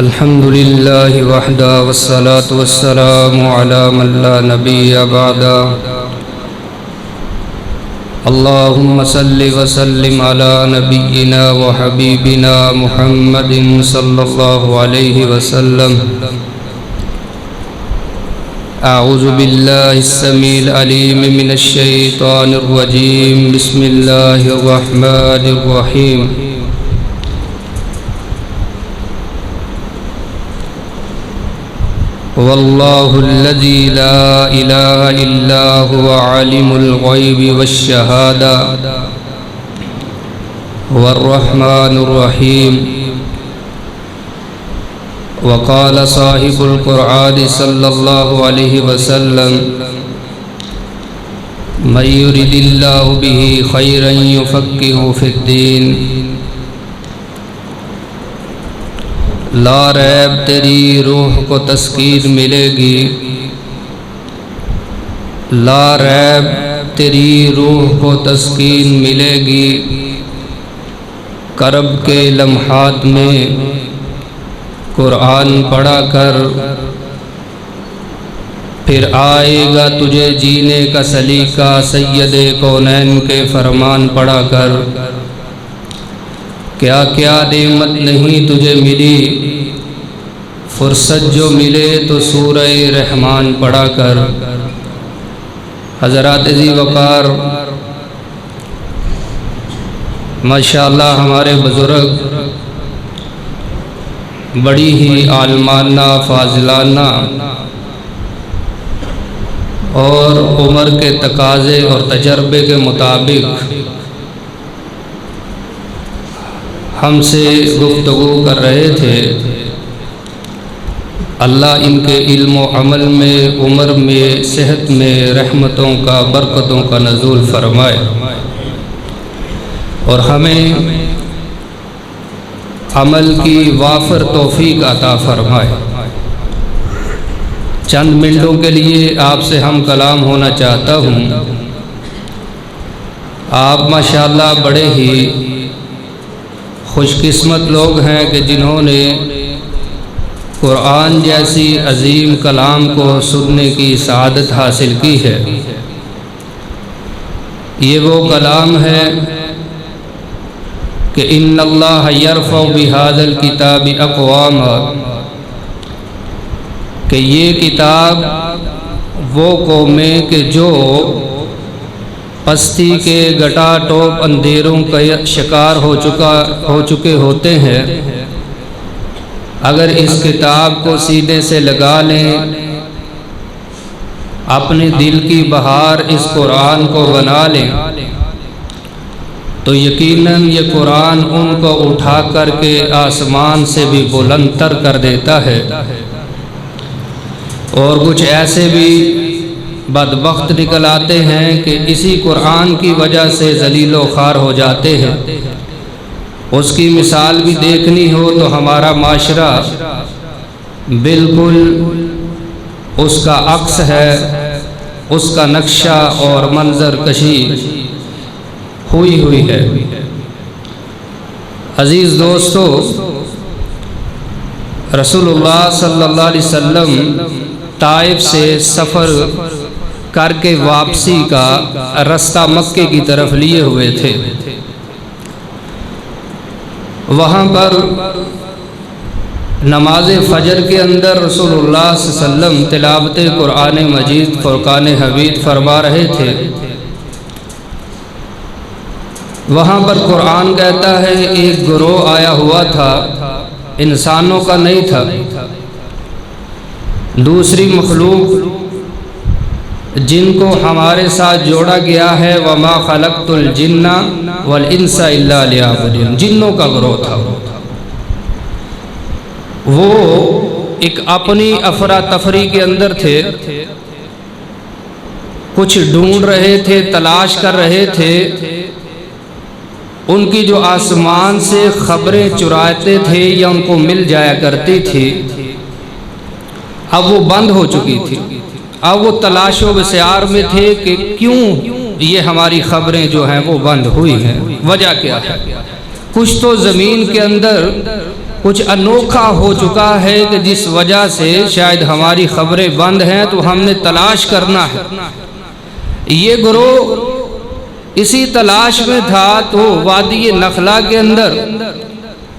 الحمد لله وحده والصلاة والسلام على من لا نبي بعده اللهم صل وسلم على نبينا وحبيبنا محمد صلى الله عليه وسلم أعوذ بالله السميع العليم من الشيطان الرجيم بسم الله الرحمن الرحيم والله الذي لا إله إلا هو عالم الغيب والشهادة هو الرحمن الرحيم وقال صاحب القرآن صلى الله عليه وسلم من يرد الله به خيرا يفقهه في الدين لا ریب تیری روح کو تسکین ملے گی، لا ریب تیری روح کو تسکین ملے گی، کرب کے لمحات میں قرآن پڑھا کر، پھر آئے گا تجھے جینے کا سلیقہ سید کونین کے فرمان پڑھا کر۔ کیا کیا نعمت نہیں تجھے ملی، فرصت جو ملے تو سورہ رحمان پڑھا کر۔ حضرات ذی وقار، ماشاءاللہ ہمارے بزرگ بڑی ہی عالمانہ فاضلانہ اور عمر کے تقاضے اور تجربے کے مطابق ہم سے گفتگو کر رہے تھے۔ اللہ ان کے علم و عمل میں، عمر میں، صحت میں رحمتوں کا، برکتوں کا نزول فرمائے اور ہمیں عمل کی وافر توفیق عطا فرمائے۔ چند منٹوں کے لیے آپ سے ہم کلام ہونا چاہتا ہوں۔ آپ ماشاءاللہ بڑے ہی خوش قسمت لوگ ہیں کہ جنہوں نے قرآن جیسی عظیم کلام کو سننے کی سعادت حاصل کی ہے۔ یہ وہ کلام ہے کہ ان اللہ یرفع بہذا الکتاب اقواما، کہ یہ کتاب وہ قومیں کہ جو پستی کے گٹا ٹوپ اندھیروں کا شکار ہو چکے ہوتے ہیں، اگر اس کتاب کو سینے سے لگا لیں، اپنے دل کی بہار اس قرآن کو بنا لیں، تو یقیناً یہ قرآن ان کو اٹھا کر کے آسمان سے بھی بلند تر کر دیتا ہے۔ اور کچھ ایسے بھی بدبخت نکل آتے ہیں کہ اسی قرآن کی وجہ سے ذلیل و خوار ہو جاتے ہیں۔ اس کی مثال بھی دیکھنی ہو تو ہمارا معاشرہ بالکل اس کا عکس ہے، اس کا نقشہ اور منظر کشی ہوئی ہے۔ عزیز دوستو، رسول اللہ صلی اللہ علیہ وسلم طائف سے سفر کر کے واپسی کا رستہ مکے کی طرف لیے ہوئے تھے۔ وہاں پر نماز فجر کے اندر رسول اللہ صلی اللہ علیہ وسلم تلاوت قرآن مجید فرقان حمید فرما رہے تھے۔ وہاں پر قرآن کہتا ہے ایک گروہ آیا ہوا تھا، انسانوں کا نہیں تھا، دوسری مخلوق جن کو ہمارے ساتھ جوڑا گیا ہے، وَمَا خَلَقْتُ الْجِنَّ وَالْإِنسَ إِلَّا لِيَعْبُدُونِ، جنوں کا گروہ تھا۔ وہ ایک اپنی افراتفری کے اندر تھے، کچھ ڈھونڈ رہے تھے، تلاش کر رہے تھے۔ ان کی جو آسمان سے خبریں چراتے تھے یا ان کو مل جایا کرتی تھی، اب وہ بند ہو چکی تھی۔ اب وہ تلاش و بسیار میں تھے کہ کیوں یہ ہماری خبریں جو ہیں وہ بند ہوئی ہیں، وجہ کیا ہے؟ کچھ تو زمین کے اندر کچھ انوکھا ہو چکا ہے کہ جس وجہ سے شاید ہماری خبریں بند ہیں تو ہم نے تلاش کرنا ہے۔ یہ گروہ اسی تلاش میں تھا تو وادی نخلا کے اندر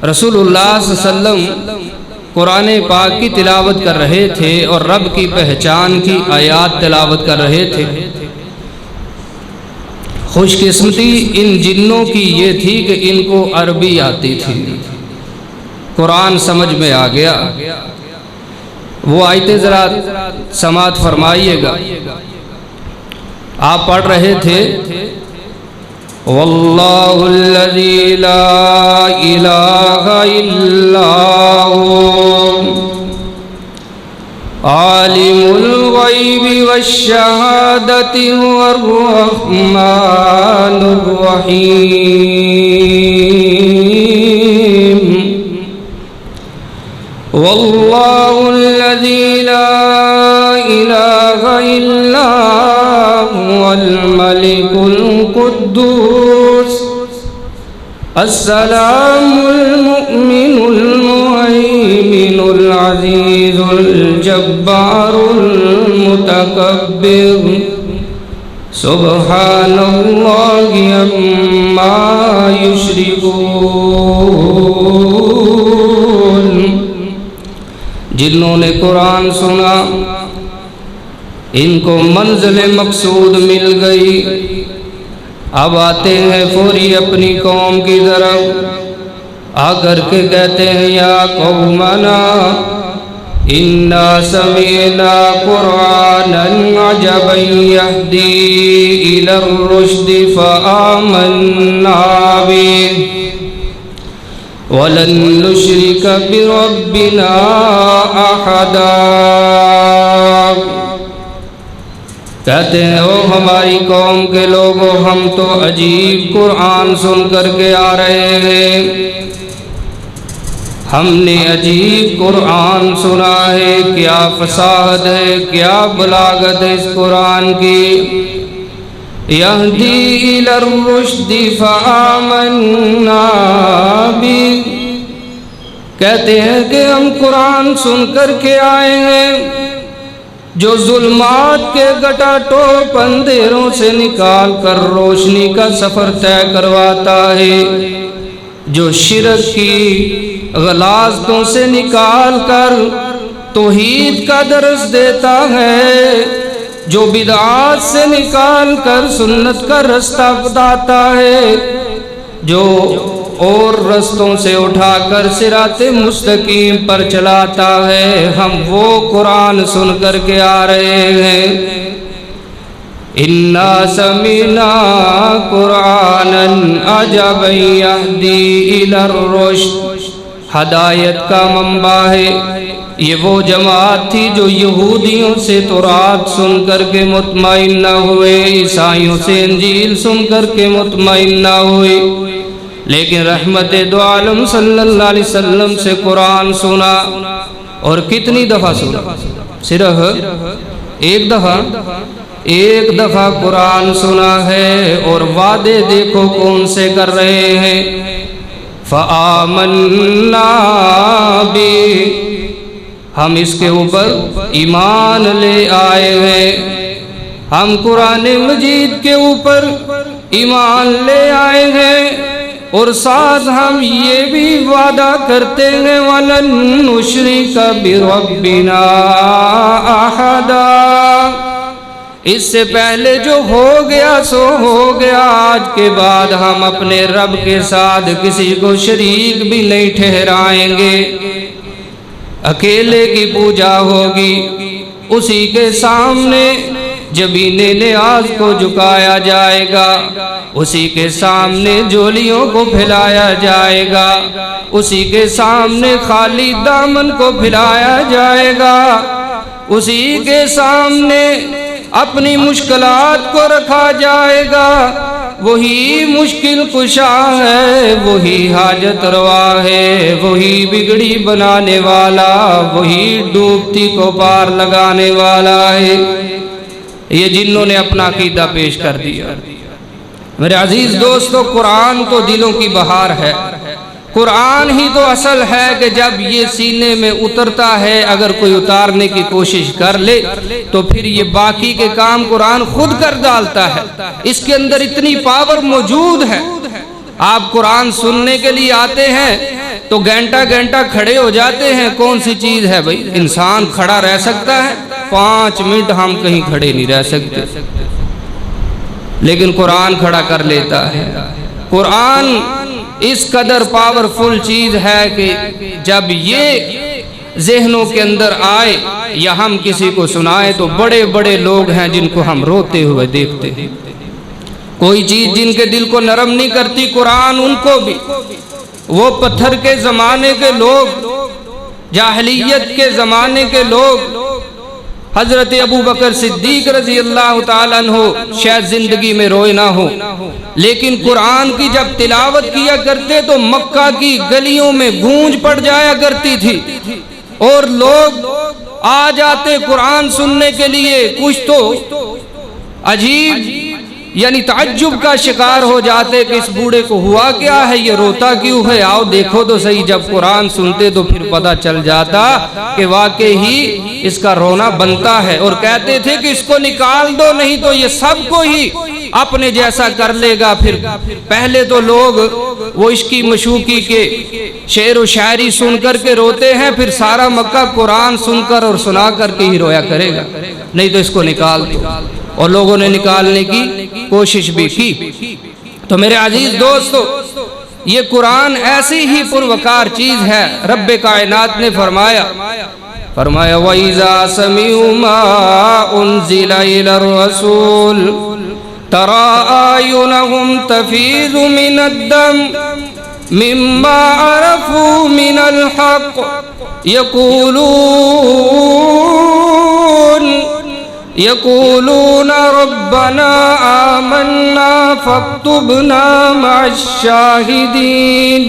رسول اللہ صلی اللہ علیہ وسلم قرآن پاک کی تلاوت کر رہے تھے اور رب کی پہچان کی آیات تلاوت کر رہے تھے۔ خوش قسمتی ان جنوں کی یہ تھی کہ ان کو عربی آتی تھی، قرآن سمجھ میں آ گیا۔ وہ آیتیں ذرا سماعت فرمائیے گا۔ آپ پڑھ رہے تھے واللہ الذی لا الہ الا هو عالم الغیب والشہادۃ هو الرحمن الرحیم واللہ الذی لا الہ الا هو الملک القدوس السلام المؤمن المهيمن العزيز الجبار المتكبر سبحان الله عما يشركون۔ جنہوں نے قرآن سنا ان کو منزل مقصود مل گئی، اب آتے ہیں فوری اپنی قوم کی طرف، آ کر کے کہتے ہیں یا قومنا انا سمعنا قرآنا عجبا یہدی الی الرشد فآمنا به ولن نشرک بربنا احدا۔ کہتے ہیں او ہماری قوم کے لوگوں، ہم تو عجیب قرآن سن کر کے آ رہے ہیں، ہم نے عجیب قرآن سنا ہے، کیا فصاحت ہے، کیا بلاغت ہے اس قرآن کی۔ یہدی الی الرشد فآمنا بھی، کہتے ہیں کہ ہم قرآن سن کر کے آئے ہیں جو ظلمات کے گٹا ٹوپ اندھیروں سے نکال کر روشنی کا سفر طے کرواتا ہے، جو شرک کی غلاظتوں سے نکال کر توحید کا درس دیتا ہے، جو بدعات سے نکال کر سنت کا رستہ بتاتا ہے، جو اور رستوں سے اٹھا کر صراط مستقیم پر چلاتا ہے، ہم وہ قرآن سن کر کے آ رہے ہیں۔ انا سمعنا قرآنا عجبا یہدی الی الرشد، ہدایت کا منبع ہے۔ یہ وہ جماعت تھی جو یہودیوں سے تورات سن کر کے مطمئن نہ ہوئے، عیسائیوں سے انجیل سن کر کے مطمئن نہ ہوئے، لیکن رحمت دو عالم صلی اللہ علیہ وسلم سے قرآن سنا۔ اور کتنی دفعہ سنا؟ صرف ایک دفعہ قرآن سنا ہے، اور وعدے دیکھو کون سے کر رہے ہیں، فآمنا بھی، ہم اس کے اوپر ایمان لے آئے ہیں، ہم قرآن مجید کے اوپر ایمان لے آئے ہیں، اور ساتھ ہم یہ بھی وعدہ کرتے ہیں وَلَن نُشْرِكَ بِرَبِّنَا أَحَدًا، اس سے پہلے جو ہو گیا سو ہو گیا، آج کے بعد ہم اپنے رب کے ساتھ کسی کو شریک بھی نہیں ٹھہرائیں گے۔ اکیلے کی پوجا ہوگی، اسی کے سامنے جبین نیاز کو جھکایا جائے گا، اسی کے سامنے جولیوں کو پھیلایا جائے گا، اسی کے سامنے خالی دامن کو پھیلایا جائے گا، اسی کے سامنے اپنی مشکلات کو رکھا جائے گا۔ وہی مشکل کشا ہے، وہی حاجت روا ہے، وہی بگڑی بنانے والا، وہی ڈوبتی کو پار لگانے والا ہے۔ یہ جنوں نے اپنا عقیدہ پیش کر دیا۔ میرے عزیز دوستو، قرآن تو دلوں کی بہار ہے، قرآن ہی تو اصل ہے کہ جب یہ سینے میں اترتا ہے، اگر کوئی اتارنے کی کوشش کر لے تو پھر یہ باقی کے کام قرآن خود کر ڈالتا ہے۔ اس کے اندر اتنی پاور موجود ہے۔ آپ قرآن سننے کے لیے آتے ہیں تو گھنٹہ گھنٹہ کھڑے ہو جاتے ہیں، کون سی چیز ہے بھائی؟ انسان کھڑا رہ سکتا ہے؟ 5 منٹ ہم کہیں کھڑے نہیں رہ سکتے، لیکن قرآن کھڑا کر لیتا ہے۔ قرآن اس قدر پاورفل چیز ہے کہ جب یہ ذہنوں کے اندر آئے یا ہم کسی کو سنائیں تو بڑے بڑے لوگ ہیں جن کو ہم روتے ہوئے دیکھتے ہیں۔ کوئی چیز جن کے دل کو نرم نہیں کرتی، قرآن ان کو بھی۔ وہ پتھر کے زمانے کے لوگ، جاہلیت کے زمانے کے لوگ، حضرت ابو بکر صدیق رضی اللہ تعالیٰ عنہ شاید زندگی میں روئے نہ ہو، لیکن قرآن کی جب تلاوت کیا کرتے تو مکہ کی گلیوں میں گونج پڑ جایا کرتی تھی، اور لوگ آ جاتے قرآن سننے کے لیے۔ کچھ تو عجیب یعنی تعجب کا شکار ہو جاتے کہ اس بوڑھے کو ہوا کیا ہے، یہ روتا کیوں ہے، آؤ دیکھو تو صحیح۔ جب قرآن سنتے تو پھر پتہ چل جاتا کہ واقعی ہی اس کا رونا بنتا ہے، اور کہتے تھے کہ اس کو نکال دو، نہیں تو یہ سب کو ہی اپنے جیسا کر لے گا۔ پھر پہلے تو لوگ وہ عشقی مشوقی کے شعر و شاعری سن کر کے روتے ہیں، پھر سارا مکہ قرآن سن کر اور سنا کر کے ہی رویا کرے گا، نہیں تو اس کو نکال دو۔ اور لوگوں نے نکالنے کی کوشش بھی کی۔ تو میرے عزیز دوستو، یہ قرآن ایسی ہی پروکار چیز ہے۔ رب کائنات نے فرمایا وَإِذَا سَمِعُوا مَا أُنزِلَ إِلَى الرَّسُولِ تَرَىٰ أَعْيُنَهُمْ تَفِيضُ مِنَ الدَّمْعِ مِمَّا عَرَفُوا مِنَ الْحَقِّ يقولون ربنا آمنا فاكتبنا مع الشاہدین۔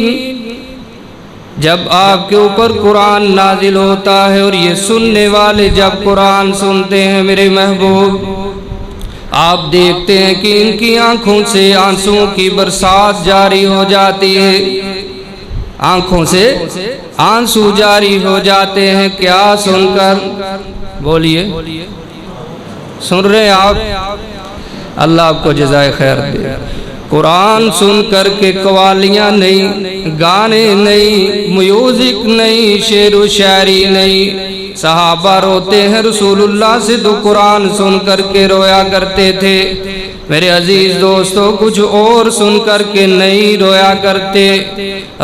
جب آپ کے اوپر قرآن نازل ہوتا ہے اور یہ سننے والے جب قرآن سنتے ہیں میرے محبوب، آپ دیکھتے ہیں کہ ان کی آنکھوں سے آنسوں کی برسات جاری ہو جاتی ہے، آنکھوں سے آنسو جاری ہو جاتے ہیں۔ کیا سن کر؟ بولیے، سن رہے ہیں آپ؟ اللہ آپ کو جزائے خیر دے۔ قرآن سن کر کے قوالیاں نہیں، گانے نہیں، میوزک نہیں، شعر و شاعری نہیں۔ صحابہ روتے ہیں، رسول اللہ سے تو قرآن سن کر کے رویا کرتے تھے۔ میرے عزیز دوستو، کچھ اور سن کر کے نہیں رویا کرتے،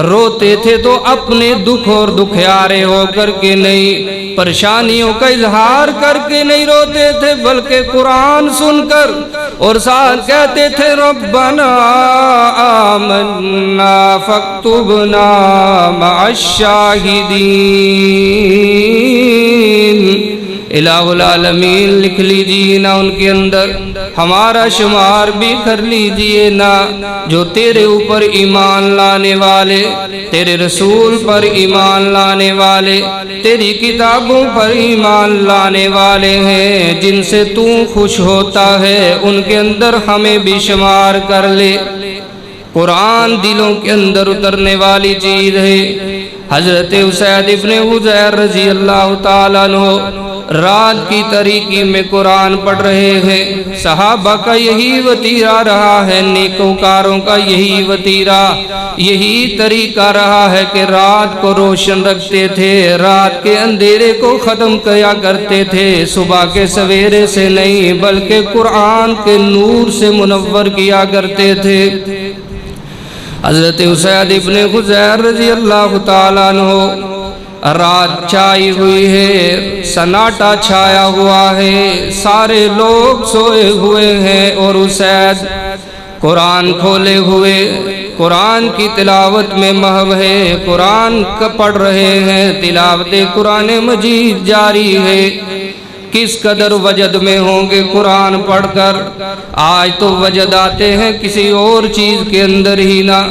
روتے تھے تو اپنے دکھ اور دکھیارے ہو کر کے نہیں، پریشانیوں کا اظہار کر کے نہیں روتے تھے، بلکہ قرآن سن کر اور ساتھ کہتے تھے ربنا آمنا فاکتبنا مع الشاہدین۔ الہ العالمین لکھ لیجیے نا ان کے اندر، ہمارا شمار بھی کر لیجیے نا، جو تیرے اوپر ایمان لانے والے، تیرے رسول پر ایمان لانے والے، تیری کتابوں پر ایمان لانے والے ہیں، جن سے تو خوش ہوتا ہے، ان کے اندر ہمیں بھی شمار کر لے۔ قرآن دلوں کے اندر اترنے والی چیز ہے۔ حضرت اسید ابن حضیر رضی اللہ تعالیٰ عنہ رات کی تاریکی میں قرآن پڑھ رہے ہیں۔ صحابہ کا یہی وتیرہ رہا ہے، نیکوکاروں کا یہی وتیرہ، یہی طریقہ رہا ہے کہ رات کو روشن رکھتے تھے، رات کے اندھیرے کو ختم کیا کرتے تھے، صبح کے سویرے سے نہیں بلکہ قرآن کے نور سے منور کیا کرتے تھے۔ حضرت اسید ابن حضیر رضی اللہ تعالیٰ عنہ رات چھائی ہوئی ہے، سناٹا چھایا ہوا ہے، سارے لوگ سوئے ہوئے ہیں، اور اسید قرآن کھولے ہوئے قرآن کی تلاوت میں محو ہے، قرآن کا پڑھ رہے ہیں، تلاوت قرآن مجید جاری ہے۔ کس قدر وجد میں ہوں گے قرآن پڑھ کر؟ آج تو وجد آتے ہیں کسی اور چیز کے اندر ہی نہ۔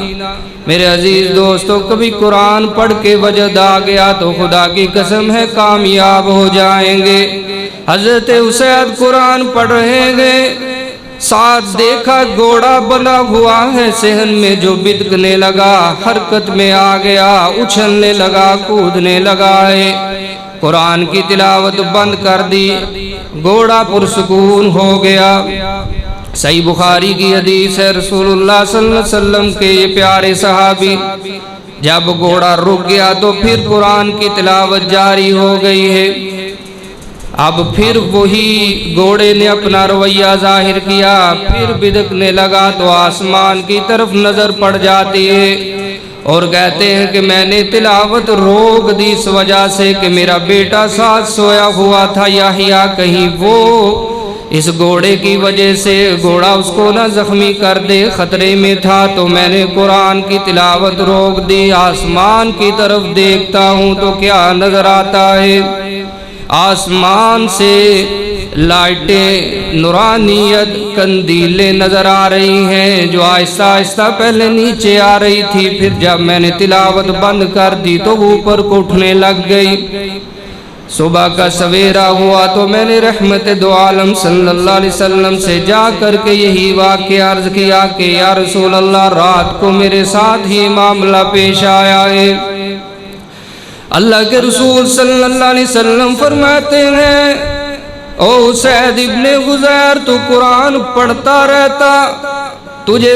میرے عزیز دوستو، کبھی قرآن پڑھ کے وجد آ گیا تو خدا کی قسم ہے کامیاب ہو جائیں گے۔ حضرت اسید قرآن پڑھ رہے ہیں، ساتھ دیکھا گھوڑا بنا ہوا ہے صحن میں جو بدکنے لگا، حرکت میں آ گیا، اچھلنے لگا، کودنے لگا ہے۔ قرآن کی تلاوت بند کر دی، گھوڑا پرسکون ہو گیا۔ صحیح بخاری کی حدیث ہے، رسول اللہ صلی اللہ علیہ وسلم کے یہ پیارے صحابی جب گھوڑا رک گیا تو پھر قرآن کی تلاوت جاری ہو گئی ہے۔ اب پھر وہی گھوڑے نے اپنا رویہ ظاہر کیا، پھر بدکنے لگا تو آسمان کی طرف نظر پڑ جاتی ہے اور کہتے ہیں کہ میں نے تلاوت روک دی اس وجہ سے کہ میرا بیٹا ساتھ سویا ہوا تھا، یحییٰ کہیں وہ اس گھوڑے کی وجہ سے گھوڑا اس کو نہ زخمی کر دے، خطرے میں تھا، تو میں نے قرآن کی تلاوت روک دی۔ آسمان کی طرف دیکھتا ہوں تو کیا نظر آتا ہے؟ آسمان سے لائٹیں، نورانیت، کندیلیں نظر آ رہی ہیں جو آہستہ آہستہ پہلے نیچے آ رہی تھی، پھر جب میں نے تلاوت بند کر دی تو اوپر کو اٹھنے لگ گئی۔ صبح کا سویرا ہوا تو میں نے رحمت دو عالم صلی اللہ علیہ وسلم سے جا کر کے یہی واقعہ عرض کیا کہ یا رسول اللہ، رات کو میرے ساتھ ہی معاملہ پیش آیا ہے۔ اللہ کے رسول صلی اللہ علیہ وسلم فرماتے ہیں، او سعید ابن غزیر، تو قرآن پڑھتا رہتا، تجھے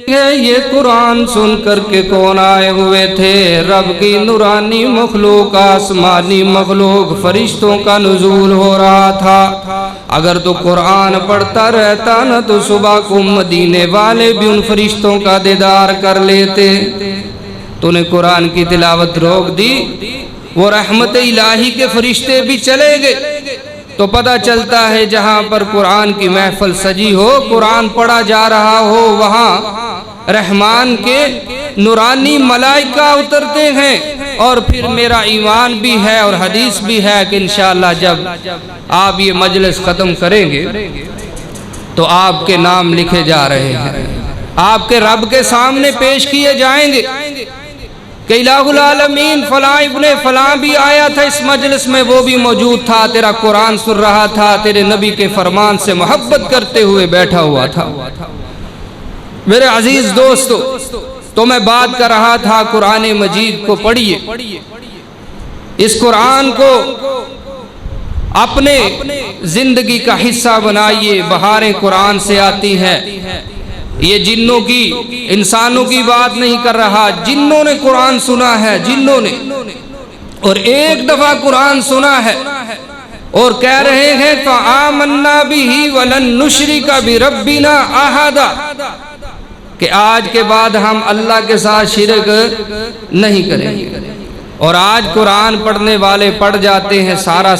یہ قرآن سن کر کے کون آئے ہوئے تھے؟ رب کی نورانی مخلوق، آسمانی مخلوق، فرشتوں کا نزول ہو رہا تھا۔ اگر تو قرآن پڑھتا رہتا نا تو صبح کو مدینے والے بھی ان فرشتوں کا دیدار کر لیتے۔ تو نے قرآن کی تلاوت روک دی، وہ رحمت الہی کے فرشتے بھی چلے گئے۔ تو پتہ چلتا ہے جہاں پر قرآن کی محفل سجی ہو، قرآن پڑھا جا رہا ہو، وہاں رحمان کے نورانی ملائکہ اترتے ہیں۔ اور پھر میرا ایمان بھی ہے اور حدیث بھی ہے کہ انشاءاللہ جب آپ یہ مجلس ختم کریں گے تو آپ کے نام لکھے جا رہے ہیں، آپ کے رب کے سامنے پیش کیے جائیں گے کہ الہ العالمین فلاں ابن فلاں بھی آیا تھا اس مجلس میں، وہ بھی موجود تھا، تیرا قرآن سن رہا تھا، تیرے نبی کے فرمان سے محبت کرتے ہوئے بیٹھا ہوا تھا۔ میرے عزیز دوستو، تو میں بات کر رہا تھا قرآن مجید کو پڑھیے، اس قرآن کو اپنے زندگی کا حصہ بنائیے۔ بہاریں قرآن سے آتی ہیں، یہ جنوں کی، انسانوں کی بات نہیں کر رہا، جنوں نے قرآن سنا ہے، جنوں نے، اور ایک دفعہ قرآن سنا ہے اور کہہ رہے ہیں فآمنا بہ ولن نشرک بربنا احدا، کہ آج کے بعد ہم اللہ کے ساتھ شرک نہیں کریں گے۔ اور آج قرآن پڑھنے والے پڑھ جاتے ہیں سارا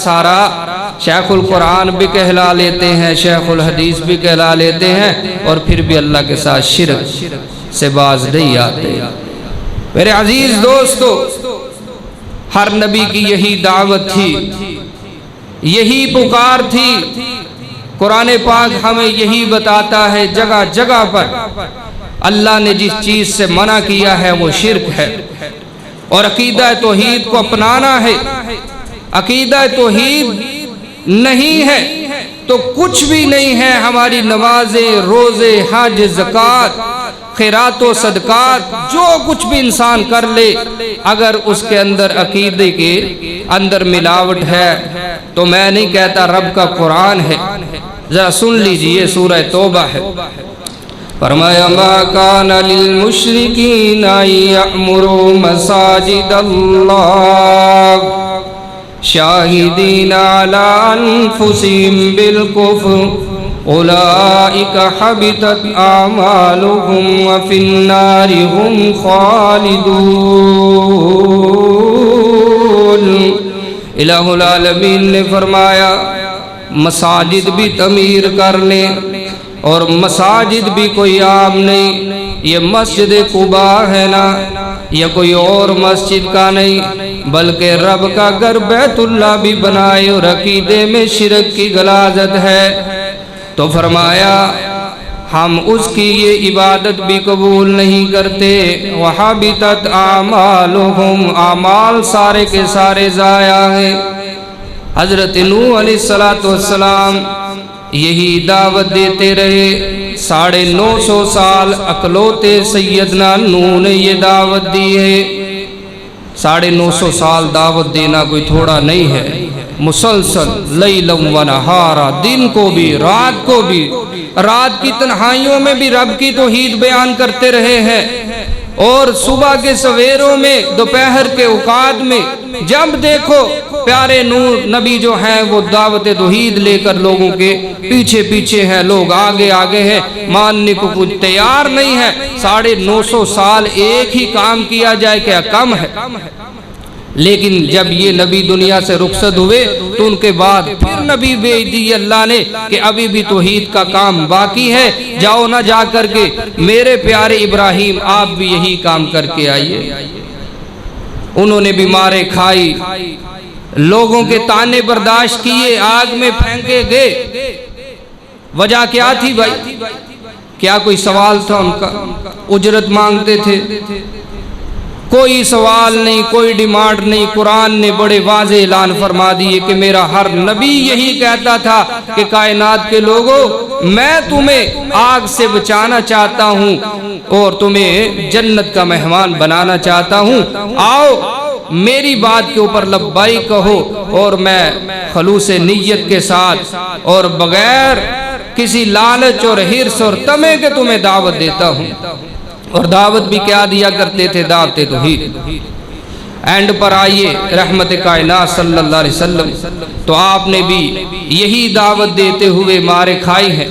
شیخ القرآن بھی کہلا لیتے ہیں، شیخ الحدیث بھی کہلا لیتے ہیں، اور پھر بھی اللہ کے ساتھ شرک سے باز نہیں آتے۔ میرے عزیز دوستو، ہر نبی کی یہی دعوت تھی، یہی پکار تھی۔ قرآن پاک ہمیں یہی بتاتا ہے، جگہ جگہ پر اللہ نے جس چیز سے منع کیا ہے وہ شرک ہے، اور عقیدہ توحید کو اپنانا ہے۔ عقیدہ توحید نہیں ہے تو کچھ بھی نہیں ہے۔ ہماری نمازیں، روزے، حج، زکوٰۃ، خیرات و صدقات، جو کچھ بھی انسان کر لے، اگر اس کے اندر عقیدے کے اندر ملاوٹ ہے تو میں نہیں کہتا رب کا قرآن ہے۔ ذرا سن لیجئے، سورہ توبہ ہے، فرمایا ما کان للمشرکین ان یعمروا مساجد اللہ شاہدین علی انفسہم بالکفر اولئک حبطت اعمالہم وفی النار ہم خالدون۔ الہ العالمین نے فرمایا مساجد بھی تعمیر کر لیں، اور مساجد بھی کوئی عام نہیں، یہ مسجد قباء ہے نا، یہ کوئی اور مسجد کا نہیں، بلکہ رب کا گھر بیت اللہ بھی بنائے، اور عقیدے میں شرک کی غلاظت ہے تو فرمایا ہم اس کی یہ عبادت بھی قبول نہیں کرتے۔ وَحَبِطَتْ أَعْمَالُهُمْ، اعمال سارے کے سارے ضائع ہیں۔ حضرت نوح علیہ السلام یہی دعوت دیتے رہے 950 سال اکلوتے سیدنا نوح نے یہ دعوت دی ہے۔ 950 سال دعوت دینا کوئی تھوڑا نہیں ہے، مسلسل لیلم و نہارا، دن کو بھی رات کو بھی، رات کی تنہائیوں میں بھی رب کی توحید بیان کرتے رہے ہیں، اور صبح کے سویروں میں، دوپہر کے اوقات میں، جب دیکھو پیارے نور نبی جو ہیں وہ دعوت توحید لے کر لوگوں کے پیچھے پیچھے ہیں، لوگ آگے آگے ہیں، ماننے کو کچھ تیار نہیں ہے۔ 950 سال ایک ہی کام کیا جائے کیا کم ہے؟ لیکن جب یہ نبی دنیا سے رخصت ہوئے تو ان کے بعد پھر نبی بھیج دی اللہ نے کہ ابھی بھی توحید کا کام باقی ہے، جاؤ نہ جا کر کے میرے پیارے ابراہیم آپ بھی یہی کام کر کے آئیے۔ انہوں نے بھی مارے کھائی، لوگوں کے تانے برداشت کیے، آگ میں پھینکے گئے۔ وجہ کیا تھی بھائی؟ کیا کوئی سوال تھا ان کا؟ اجرت مانگتے تھے؟ کوئی سوال نہیں، کوئی ڈیمانڈ نہیں۔ قرآن نے بڑے واضح اعلان فرما دیے کہ میرا ہر نبی یہی کہتا تھا کہ کائنات کے لوگوں، میں تمہیں آگ سے بچانا چاہتا ہوں اور تمہیں جنت کا مہمان بنانا چاہتا ہوں، آؤ میری بات کے اوپر لبیک کہو، اور میں خلوص نیت کے ساتھ اور بغیر کسی لالچ اور حرص اور طمع کے تمہیں دعوت دیتا ہوں۔ اور دعوت بھی کیا دیا کرتے تھے؟ دعوت توحید۔ اینڈ پر آئیے رحمت کائنات صلی اللہ علیہ وسلم، تو آپ نے بھی یہی دعوت دیتے ہوئے مارے کھائی ہیں۔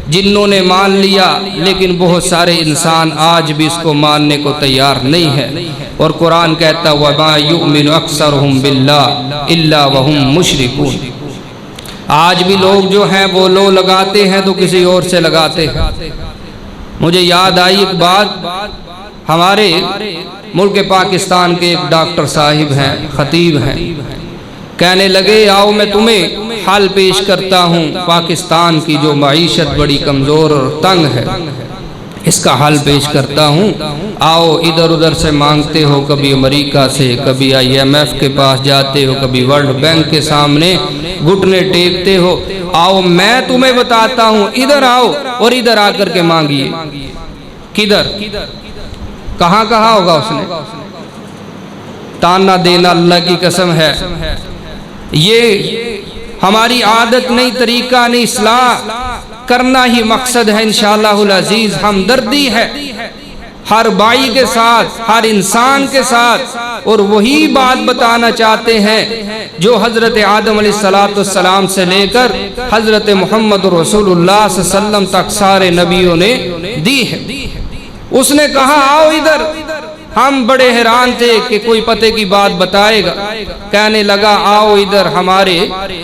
جنوں نے مان لیا، لیکن بہت سارے انسان آج بھی اس کو ماننے کو تیار نہیں ہے، اور قرآن کہتا وَمَا يُؤْمِنُ أَكْثَرُهُمْ بِاللَّهِ إِلَّا وَهُمْ مُشْرِكُونَ۔ آج بھی لوگ جو ہیں وہ لو لگاتے ہیں تو کسی اور سے لگاتے ہیں۔ مجھے یاد آئی ایک بات، ہمارے ملک پاکستان کے ایک ڈاکٹر صاحب ہیں، خطیب ہیں، کہنے لگے آؤ میں تمہیں حل پیش کرتا ہوں، پاکستان کی جو معیشت بڑی کمزور اور تنگ ہے اس کا حل پیش کرتا ہوں، آؤ ادھر ادھر سے مانگتے ہو، کبھی امریکہ سے، کبھی IMF کے پاس جاتے ہو، کبھی ورلڈ بینک کے سامنے گھٹنے ٹیکتے ہو، آؤ میں تمہیں بتاتا ہوں، ادھر آؤ اور ادھر آ کر کے مانگیے۔ کدھر؟ کہاں کہا ہوگا اس نے؟ تانا دینا اللہ کی قسم ہے، یہ ہماری عادت نہیں، طریقہ نہیں، اصلاح کرنا ہی مقصد ہے انشاءاللہ العزیز۔ ہمدردی ہے ہر بھائی کے ساتھ، ہر انسان کے ساتھ، اور وہی بات بتانا چاہتے ہیں جو حضرت آدم علیہ السلام سے لے کر حضرت محمد رسول اللہ صلی اللہ علیہ وسلم تک سارے نبیوں نے دی ہے۔ اس نے کہا آؤ ادھر، ہم بڑے حیران تھے کہ کوئی پتے کی بات بتائے گا، کہنے لگا آؤ ادھر ہمارے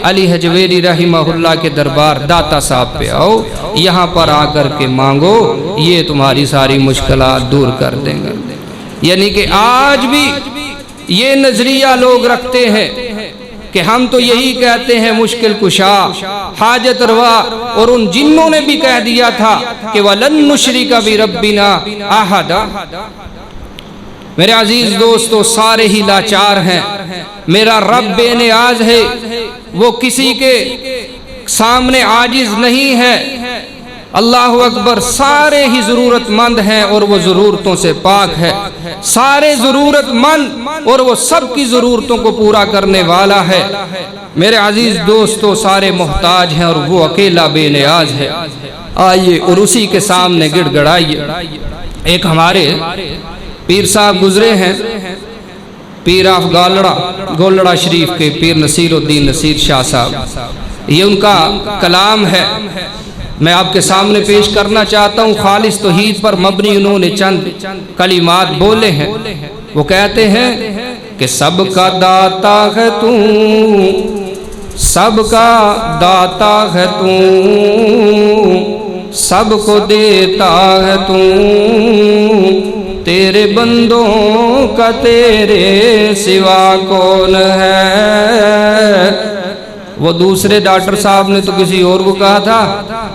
علی حجویری رحمہ اللہ کے دربار داتا صاحب پہ آؤ، یہاں پر آ کر کے مانگو، یہ تمہاری ساری مشکلات دور کر دیں گے۔ یعنی کہ آج بھی یہ نظریہ لوگ رکھتے ہیں کہ ہم تو یہی کہتے ہیں مشکل کشا، حاجت روا، اور ان جنوں نے بھی کہہ دیا تھا کہ وَلَن نُشْرِكَ بِرَبِّنَا أَحَدًا۔ میرے عزیز دوستو، سارے ہی لاچار ہیں، میرا رب بے نیاز ہے، وہ کسی کے سامنے عاجز نہیں ہے، اللہ اکبر، سارے ہی ضرورت مند ہیں اور وہ ضرورتوں سے پاک ہے، سارے ضرورت مند اور وہ سب کی ضرورتوں کو پورا کرنے والا ہے۔ میرے عزیز دوستو، سارے محتاج ہیں اور وہ اکیلا بے نیاز ہے۔ آئیے اور اسی کے سامنے گڑ گڑائیے۔ ایک ہمارے پیر صاحب گزرے ہیں، پیر آف گولڑا شریف کے پیر نصیر الدین نصیر شاہ صاحب، یہ ان کا کلام ہے، میں آپ کے سامنے پیش کرنا چاہتا ہوں۔ خالص توحید پر مبنی انہوں نے چند کلمات بولے ہیں۔ وہ کہتے ہیں کہ سب کا داتا ہے تو، سب کا داتا ہے تو، سب کو دیتا ہے تو، تیرے بندوں کا تیرے سوا کون ہے۔ وہ دوسرے ڈاکٹر صاحب نے تو کسی اور کو کہا تھا،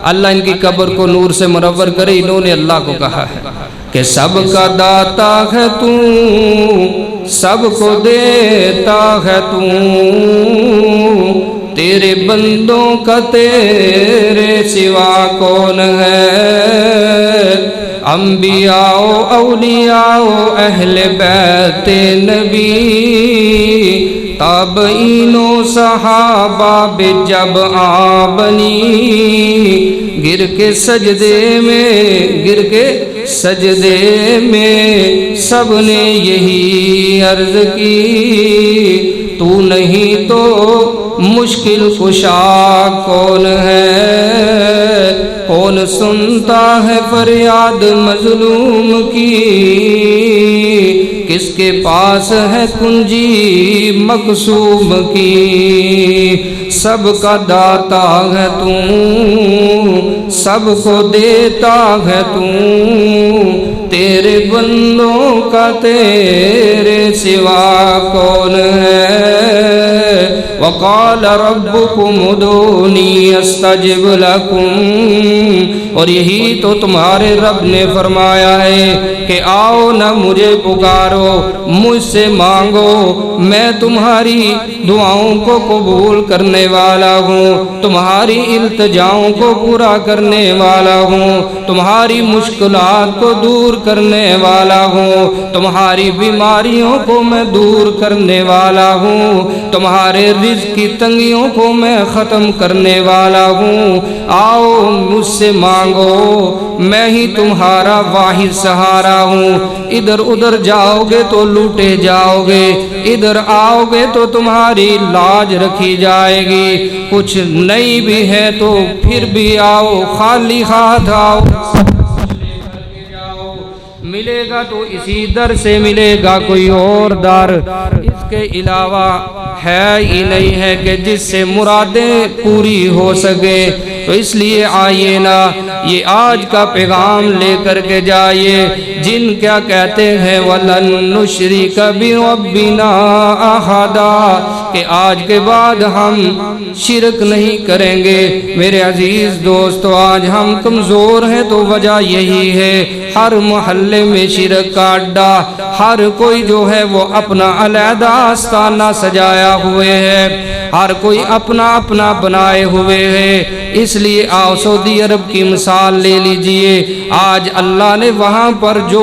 اللہ ان کی قبر کو نور سے منور کرے، انہوں نے اللہ کو کہا ہے کہ سب کا داتا ہے تو، سب کو دیتا ہے تو، تیرے بندوں کا تیرے سوا کون ہے؟ انبیاء و اولیاء و اہل بیت نبی، تابعین و صحابہ بھی جب آ بنی، گر کے سجدے میں سب نے یہی عرض کی، تو نہیں تو مشکل کشا کون ہے؟ کون سنتا ہے فریاد مظلوم کی؟ کس کے پاس ہے کنجی مقصوم کی؟ سب کا داتا ہے تو، سب کو دیتا ہے تو، تیرے بندوں کا تیرے سوا کون ہے؟ وقال ربکم ادعونی استجب لکم، اور یہی تو تمہارے رب نے فرمایا ہے کہ آؤ نہ مجھے پکارو، مجھ سے مانگو، میں تمہاری دعاؤں کو قبول کرنے والا ہوں، تمہاری التجاؤں کو پورا کرنے والا ہوں، تمہاری مشکلات کو دور کرنے والا ہوں، تمہاری بیماریوں کو میں دور کرنے والا ہوں، تمہارے رزق کی تنگیوں کو میں ختم کرنے والا ہوں، آؤ مجھ سے مانگو، میں ہی تمہارا واحد سہارا ہوں۔ ادھر ادھر جاؤ گے تو لوٹے جاؤ گے، ادھر آؤ گے تو تمہاری لاج رکھی جائے گی، کچھ نہیں بھی ہے تو پھر بھی آؤ، خالی ہاتھ آؤ، ملے گا تو اسی در سے ملے گا، کوئی اور در اس کے علاوہ ہے ہی نہیں ہے کہ جس سے مرادیں پوری ہو سکے۔ تو اس لیے آئیے نا یہ آج کا پیغام لے کر کے جائیے، جن کیا کہتے ہیں وَلَن نُشْرِكَ بِرَبِّنَا أَحَدًا، کہ آج کے بعد ہم شرک نہیں کریں گے۔ میرے عزیز دوستو، آج ہم کمزور ہیں تو وجہ یہی ہے، ہر محلے میں شرک کا اڈا، ہر کوئی جو ہے وہ اپنا علیحدہ آستانہ سجایا ہوئے ہے، ہر کوئی اپنا اپنا بنائے ہوئے ہے۔ اس لیے آؤ سعودی عرب کی مثال لے لیجئے، آج اللہ نے وہاں پر جو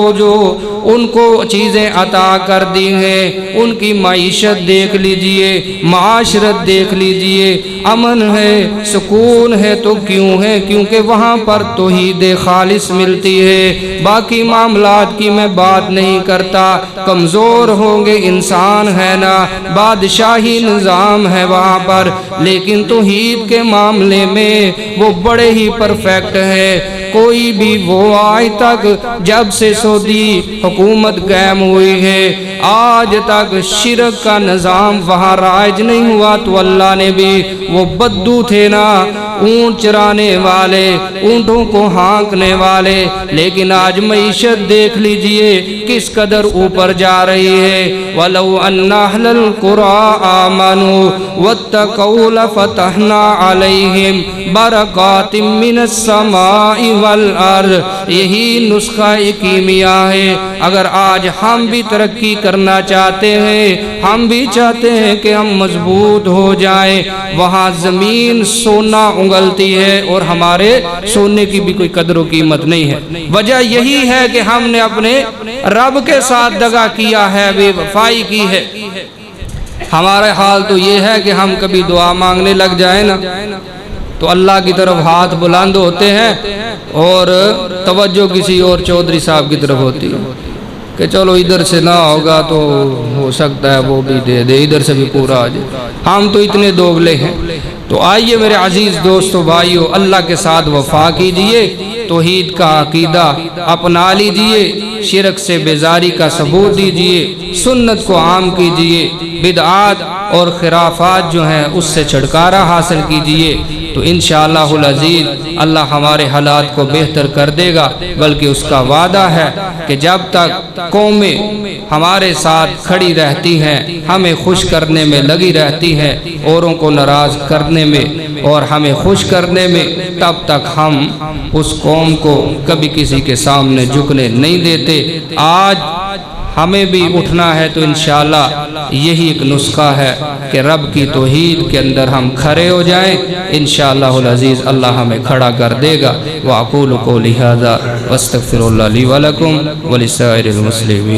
ان کو چیزیں عطا کر دی ہیں، ان کی معیشت دیکھ لیجئے، معاشرت دیکھ لیجئے، امن ہے، سکون ہے، تو کیوں ہے؟ کیونکہ وہاں پر توحید خالص ملتی ہے۔ باقی معاملات کی میں بات نہیں کرتا، کمزور ہوں گے، انسان ہے نا، بادشاہی نظام ہے وہاں پر، لیکن توحید کے معاملے میں وہ بڑے ہی پرفیکٹ ہے۔ کوئی بھی وہ آج تک جب سے سعودی حکومت قائم ہوئی ہے آج تک شرک کا نظام وہاں رائج نہیں ہوا، تو اللہ نے بھی وہ بدو تھے نا، اونٹ چرانے والے، اونٹوں کو ہانکنے والے، لیکن آج معیشت دیکھ لیجئے کس قدر اوپر جا رہی ہے۔ وَلَوْ أَنَّ أَهْلَ الْقُرَىٰ آمَنُوا وَاتَّقَوْا لَفَتَحْنَا عَلَيْهِمْ بَرَكَاتٍ مِّنَ السَّمَاءِ وَالْأَرْضِ، یہی نسخہ کیمیا ہے۔ اگر آج ہم بھی ترقی کرنا چاہتے ہیں، ہم بھی چاہتے ہیں کہ ہم مضبوط ہو جائیں، وہاں زمین سونا انگلتی ہے اور ہمارے سونے کی بھی کوئی قدر و قیمت نہیں ہے۔ وجہ یہی ہے کہ ہم نے اپنے رب کے ساتھ دغا کیا ہے، بے وفائی کی ہے۔ ہمارا حال تو یہ ہے کہ ہم کبھی دعا مانگنے لگ جائیں نا تو اللہ کی طرف ہاتھ بلند ہوتے ہیں اور توجہ کسی اور چودھری صاحب کی طرف ہوتی ہے کہ چلو ادھر سے نہ ہوگا تو ہو سکتا ہے وہ بھی دے دے، ادھر سے بھی پورا آ جائے۔ ہم تو اتنے دوگلے ہیں۔ تو آئیے میرے عزیز دوستو بھائیو، اللہ کے ساتھ وفا کیجئے، توحید کا عقیدہ اپنا لیجئے، شرک سے بیزاری کا ثبوت دیجئے، سنت کو عام کیجئے، بدعات اور خرافات جو ہیں اس سے چھٹکارا حاصل کیجئے، تو انشاءاللہ العزیز اللہ ہمارے حالات کو بہتر کر دے گا۔ بلکہ اس کا وعدہ ہے کہ جب تک قومیں ہمارے ساتھ کھڑی رہتی ہیں، ہمیں خوش کرنے میں لگی رہتی ہیں، اوروں کو ناراض کرنے میں اور ہمیں خوش کرنے میں، تب تک ہم اس قوم کو کبھی کسی کے سامنے جھکنے نہیں دیتے۔ آج ہمیں بھی اٹھنا ہے تو انشاءاللہ یہی ایک نسخہ ہے کہ رب کی توحید کے اندر ہم کھڑے ہو جائیں، انشاءاللہ العزیز اللہ ہمیں کھڑا کر دے گا۔ وَأَقُولُ قَوْلِي هَذَا وَاسْتَغْفِرُ اللَّهَ لِي وَلَكُمْ وَلِسَائِرِ الْمُسْلِمِينَ۔